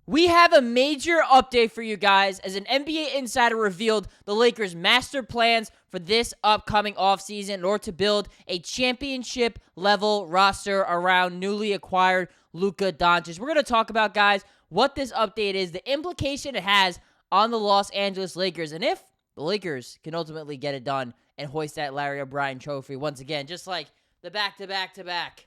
We have a major update for you guys as an NBA insider revealed the Lakers' master plans for this upcoming offseason in order to build a championship-level roster around newly acquired Luka Doncic. We're going to talk about, guys, what this update is, the implication it has on the Los Angeles Lakers, and if the Lakers can ultimately get it done and hoist that Larry O'Brien trophy once again, just like the back-to-back-to-back.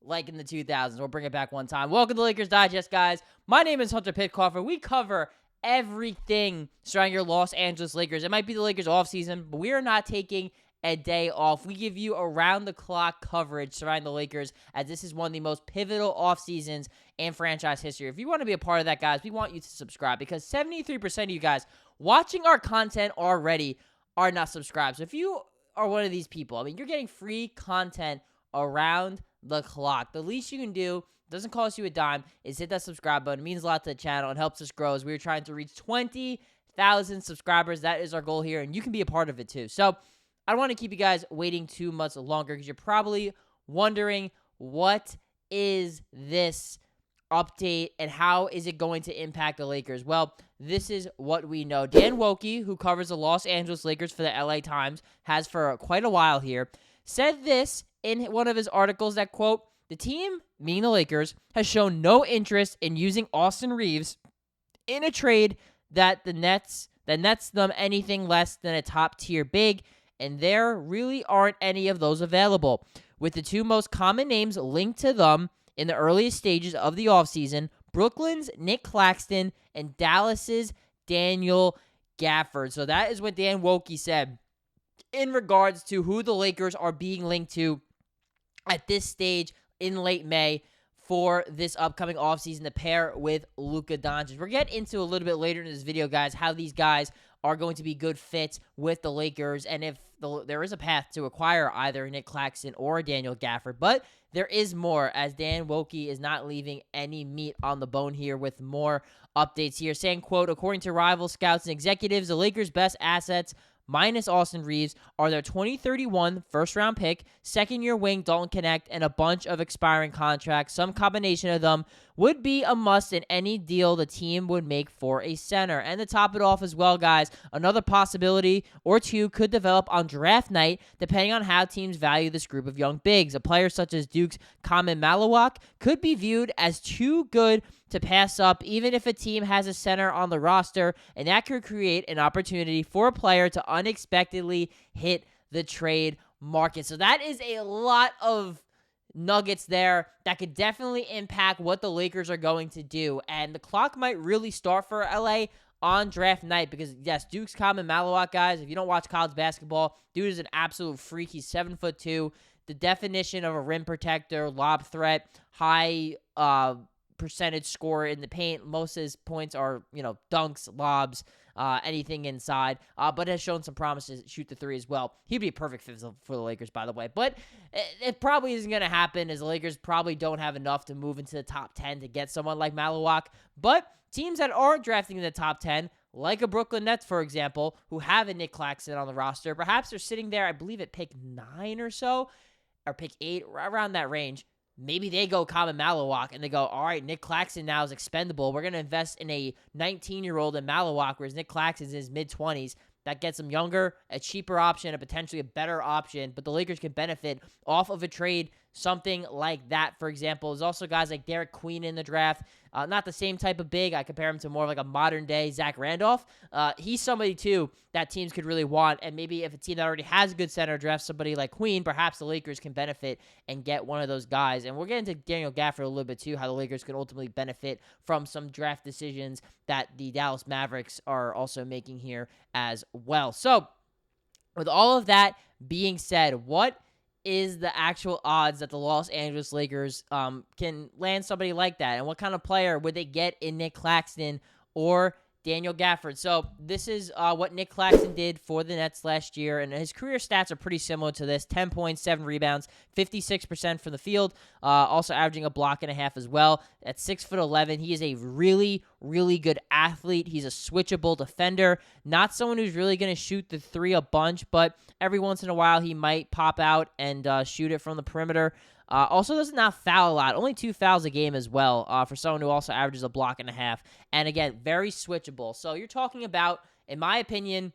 Like in the 2000s. We'll bring it back one time. Welcome to Lakers Digest, guys. My name is Hunter Pitcoff, and we cover everything surrounding your Los Angeles Lakers. It might be the Lakers offseason, but we are not taking a day off. We give you around-the-clock coverage surrounding the Lakers, as this is one of the most pivotal offseasons in franchise history. If you want to be a part of that, guys, we want you to subscribe, because 73% of you guys watching our content already are not subscribed. So if you are one of these people, I mean, you're getting free content around the clock. The least you can do, doesn't cost you a dime, is hit that subscribe button. It means a lot to the channel and helps us grow as we're trying to reach 20,000 subscribers. That is our goal here, and you can be a part of it too. So I don't want to keep you guys waiting too much longer, because you're probably wondering, what is this update and how is it going to impact the Lakers? Well, this is what we know. Dan Woke, who covers the Los Angeles Lakers for the LA Times, has for quite a while here, said this in one of his articles that, quote, the team, meaning the Lakers, has shown no interest in using Austin Reaves in a trade that nets them anything less than a top-tier big, and there really aren't any of those available. With the two most common names linked to them in the earliest stages of the offseason, Brooklyn's Nick Claxton and Dallas's Daniel Gafford. So that is what Dan Woke said in regards to who the Lakers are being linked to at this stage in late May for this upcoming offseason to pair with Luka Doncic. We'll get into a little bit later in this video, guys, how these guys are going to be good fits with the Lakers, and if there is a path to acquire either Nick Claxton or Daniel Gafford. But there is more, as Dan Woke is not leaving any meat on the bone here with more updates here, saying, quote, according to rival scouts and executives, the Lakers' best assets, minus Austin Reaves, are their 2031 first-round pick, second-year wing Dalton Knecht, and a bunch of expiring contracts. Some combination of them would be a must in any deal the team would make for a center. And to top it off as well, guys, another possibility or two could develop on draft night, depending on how teams value this group of young bigs. A player such as Duke's Kamen Malawak could be viewed as too good to pass up, even if a team has a center on the roster, and that could create an opportunity for a player to unexpectedly hit the trade market. So that is a lot of nuggets there that could definitely impact what the Lakers are going to do, and the clock might really start for LA on draft night, because yes, Duke's Kamen Malawak, guys, if you don't watch college basketball, dude is an absolute freak. He's 7'2", the definition of a rim protector, lob threat, high percentage scorer in the paint. Most of his points are, dunks, lobs, anything inside, but has shown some promise to shoot the three as well. He'd be a perfect fit for the Lakers, by the way, but it probably isn't going to happen, as the Lakers probably don't have enough to move into the top 10 to get someone like Malawak. But teams that are drafting in the top 10, like a Brooklyn Nets, for example, who have a Nick Claxton on the roster, perhaps they're sitting there, I believe, at pick 9 or so, or pick 8, around that range. Maybe they go Kamen Malawak, and they go, all right, Nick Claxton now is expendable. We're going to invest in a 19-year-old in Malawak, whereas Nick Claxton's in his mid-20s. That gets him younger, a cheaper option, a potentially a better option, but the Lakers can benefit off of a trade, something like that. For example, there's also guys like Derek Queen in the draft. Not the same type of big. I compare him to more of like a modern-day Zach Randolph. He's somebody, too, that teams could really want, and maybe if a team that already has a good center drafts somebody like Queen, perhaps the Lakers can benefit and get one of those guys. And we'll get into Daniel Gafford a little bit, too, how the Lakers could ultimately benefit from some draft decisions that the Dallas Mavericks are also making here as well. So, with all of that being said, what is the actual odds that the Los Angeles Lakers can land somebody like that? And what kind of player would they get in Nick Claxton or Daniel Gafford? So this is what Nick Claxton did for the Nets last year, and his career stats are pretty similar to this: 10 points, 7 rebounds, 56% from the field, also averaging a block and a half as well. At 6'11", he is a really, really good athlete. He's a switchable defender, not someone who's really going to shoot the three a bunch, but every once in a while he might pop out and shoot it from the perimeter. Also does not foul a lot. Only 2 fouls a game as well for someone who also averages a block and a half. And again, very switchable. So you're talking about, in my opinion,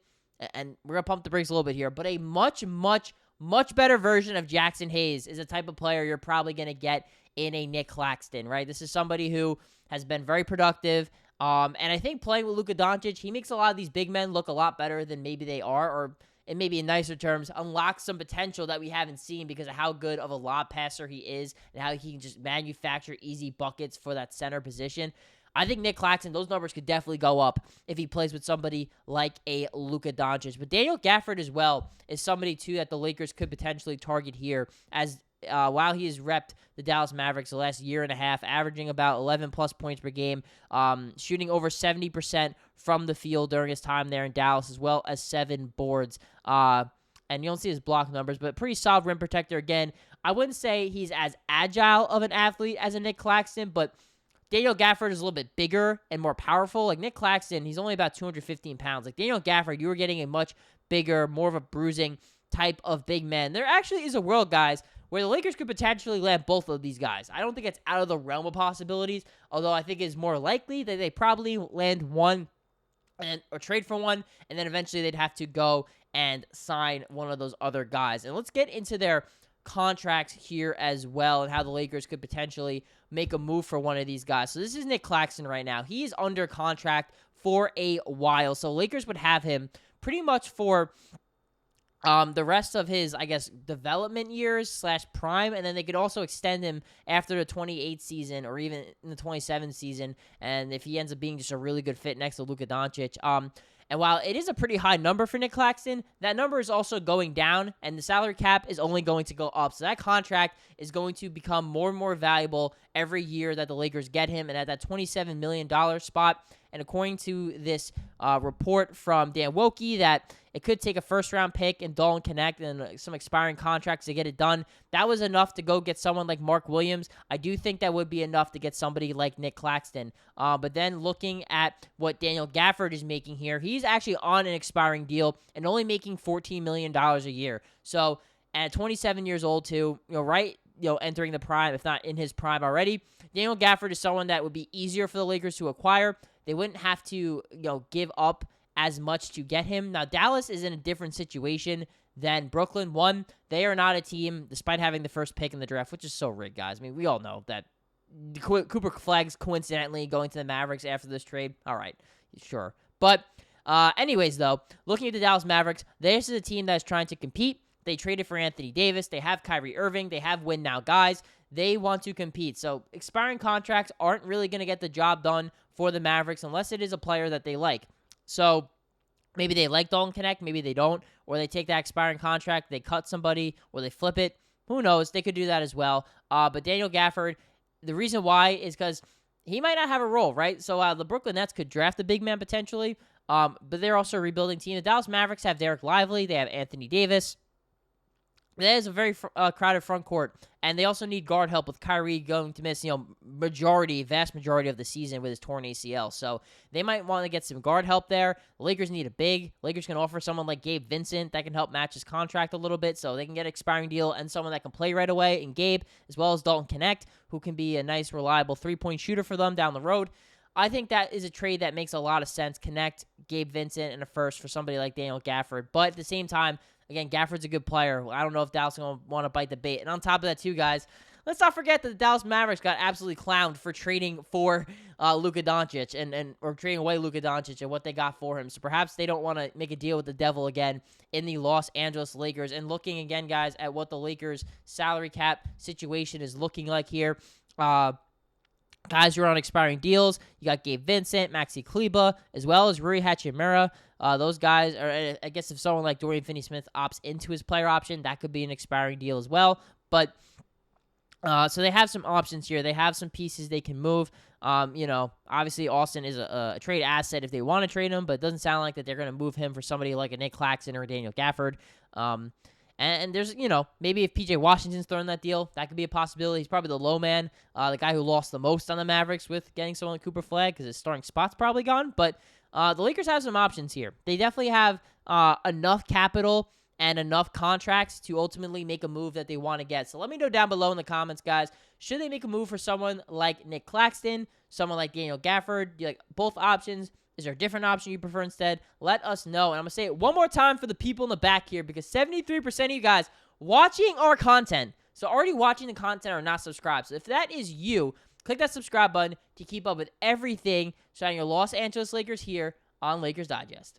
and we're going to pump the brakes a little bit here, but a much, much, much better version of Jackson Hayes is a type of player you're probably going to get in a Nic Claxton, right? This is somebody who has been very productive. And I think playing with Luka Doncic, he makes a lot of these big men look a lot better than maybe they are, or and maybe in nicer terms, unlocks some potential that we haven't seen because of how good of a lob passer he is and how he can just manufacture easy buckets for that center position. I think Nic Claxton, those numbers could definitely go up if he plays with somebody like a Luka Doncic. But Daniel Gafford as well is somebody, too, that the Lakers could potentially target here as while he has repped the Dallas Mavericks the last year and a half, averaging about 11-plus points per game, shooting over 70% from the field during his time there in Dallas, as well as 7 boards. And you don't see his block numbers, but pretty solid rim protector. Again, I wouldn't say he's as agile of an athlete as a Nic Claxton, but Daniel Gafford is a little bit bigger and more powerful. Like Nic Claxton, he's only about 215 pounds. Like Daniel Gafford, you were getting a much bigger, more of a bruising type of big man. There actually is a world, guys, where the Lakers could potentially land both of these guys. I don't think it's out of the realm of possibilities, although I think it's more likely that they probably land one or trade for one, and then eventually they'd have to go and sign one of those other guys. And let's get into their contracts here as well and how the Lakers could potentially make a move for one of these guys. So this is Nic Claxton right now. He is under contract for a while. So Lakers would have him pretty much for the rest of his, I guess, development years / prime, and then they could also extend him after the 28 season or even in the 27 season, and if he ends up being just a really good fit next to Luka Doncic. And while it is a pretty high number for Nic Claxton, that number is also going down, and the salary cap is only going to go up. So that contract is going to become more and more valuable every year that the Lakers get him, and at that $27 million spot. And according to this report from Dan Wokey, that it could take a first-round pick and Dalton Knecht and some expiring contracts to get it done. That was enough to go get someone like Mark Williams. I do think that would be enough to get somebody like Nic Claxton. But then looking at what Daniel Gafford is making here, he's actually on an expiring deal and only making $14 million a year. So at 27 years old, too, entering the prime, if not in his prime already, Daniel Gafford is someone that would be easier for the Lakers to acquire. They wouldn't have to, give up as much to get him. Now, Dallas is in a different situation than Brooklyn. One, they are not a team, despite having the first pick in the draft, which is so rigged, guys. I mean, we all know that Cooper Flagg's coincidentally going to the Mavericks after this trade. All right, sure. But anyways, though, looking at the Dallas Mavericks, this is a team that is trying to compete. They traded for Anthony Davis. They have Kyrie Irving. They have win now guys. They want to compete. So expiring contracts aren't really going to get the job done for the Mavericks unless it is a player that they like. So maybe they like Dalton Knecht, maybe they don't, or they take that expiring contract, they cut somebody, or they flip it. Who knows? They could do that as well. But Daniel Gafford, the reason why is because he might not have a role, right? So the Brooklyn Nets could draft a big man potentially, but they're also a rebuilding team. The Dallas Mavericks have Derek Lively. They have Anthony Davis. That is a very crowded front court, and they also need guard help with Kyrie going to miss, vast majority of the season with his torn ACL. So they might want to get some guard help there. The Lakers need a big. Lakers can offer someone like Gabe Vincent that can help match his contract a little bit, so they can get an expiring deal and someone that can play right away in Gabe, as well as Dalton Knecht, who can be a nice, reliable three-point shooter for them down the road. I think that is a trade that makes a lot of sense. Knecht, Gabe Vincent, and a first for somebody like Daniel Gafford. But at the same time, again, Gafford's a good player. I don't know if Dallas is going to want to bite the bait. And on top of that, too, guys, let's not forget that the Dallas Mavericks got absolutely clowned for trading for Luka Doncic or trading away Luka Doncic and what they got for him. So perhaps they don't want to make a deal with the devil again in the Los Angeles Lakers. And looking again, guys, at what the Lakers' salary cap situation is looking like here. Guys who are on expiring deals, you got Gabe Vincent, Maxi Kleber, as well as Rui Hachimura. Those guys are, I guess if someone like Dorian Finney-Smith opts into his player option, that could be an expiring deal as well. But, so they have some options here. They have some pieces they can move. Obviously Austin is a trade asset if they want to trade him, but it doesn't sound like that they're going to move him for somebody like a Nic Claxton or a Daniel Gafford. And there's, maybe if P.J. Washington's throwing that deal, that could be a possibility. He's probably the low man, the guy who lost the most on the Mavericks with getting someone like Cooper Flagg because his starting spot's probably gone. But the Lakers have some options here. They definitely have enough capital and enough contracts to ultimately make a move that they want to get. So let me know down below in the comments, guys. Should they make a move for someone like Nick Claxton, someone like Daniel Gafford? Do you like both options? Is there a different option you prefer instead? Let us know. And I'm going to say it one more time for the people in the back here, because 73% of you guys watching our content, so already watching the content, are not subscribed. So if that is you, click that subscribe button to keep up with everything surrounding your Los Angeles Lakers here on Lakers Digest.